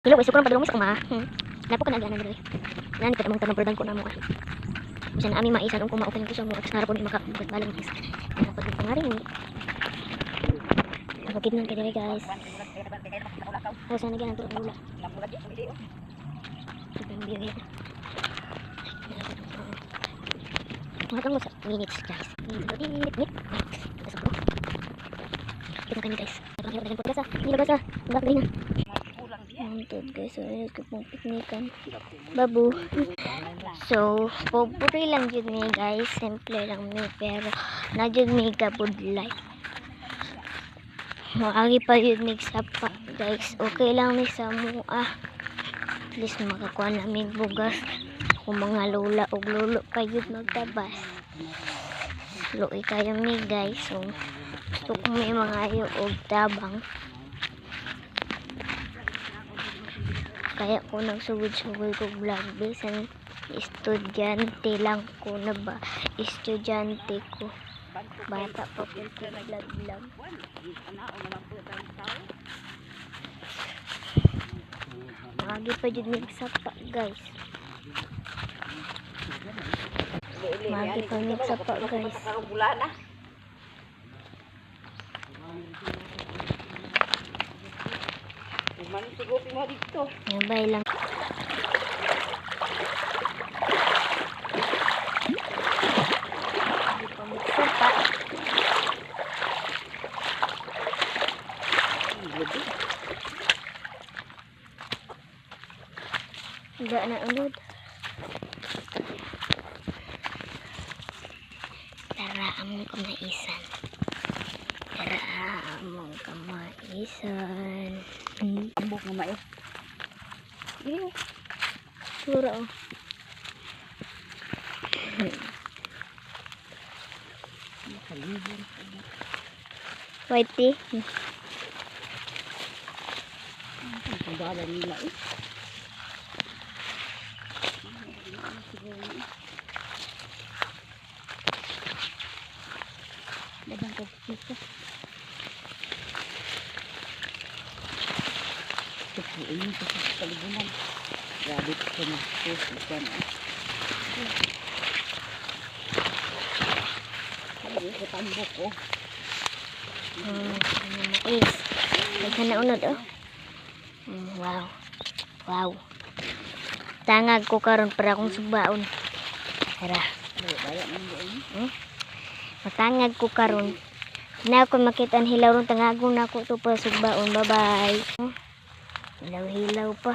Hello, guys, sukuran padulong mo sa kuma. Napo ka nagana diri. Nani kada mong tanong perdan ko namo. Bisan ami maisan kung ma-open ko sa mo sa harapon makabugat balang guys. Dapat yung pangarin ni. Nakakit nang kaya guys. Oh, sana ganang tulog mula. Ibang biyo. Mga tangos minutes guys. Minutes. Kita kami guys. Kita dalam podcast ah. Ini bahasa. Enggak dengar. Mantap guys, so ayun ko pong piknikan babu. So pupuri lang jud mi guys, simple lang mi pero na jud mi kabudlay. Maagi pa jud mi sapa guys, okay lang mi sa mua. At least makakuha namin bugas kung mga lola o lolo pa jud magtabas. Luoy kayo mi guys, so gusto ko may mga ayo og tabang. Kaya ko nagsugod-sugod ko vlog bisan estudyante lang ko na ba estudyante ko bata pa po ko vlog magi pa jud nagsapa guys magi pa nagsapa guys Yabay lang. Hindi pa magsapa. Hindi na unod. Tara among kamaisan. Tara among kamaisan. Ambok na mai. Iya. Sura oh. Whitey. Pagdala nila eh. Dabang ko dito. Ini sa palibunan. Grabe ko na po sa Ay, sa tambok ko. Is. May na unod oh. Wow. Wow. Tangag ko karon para akong subaon. Tara. Matangag ko karon. Na ako makita ang hilaw ron tangagong na ako to para subaon. Bye-bye. Hilaw-hilaw pa.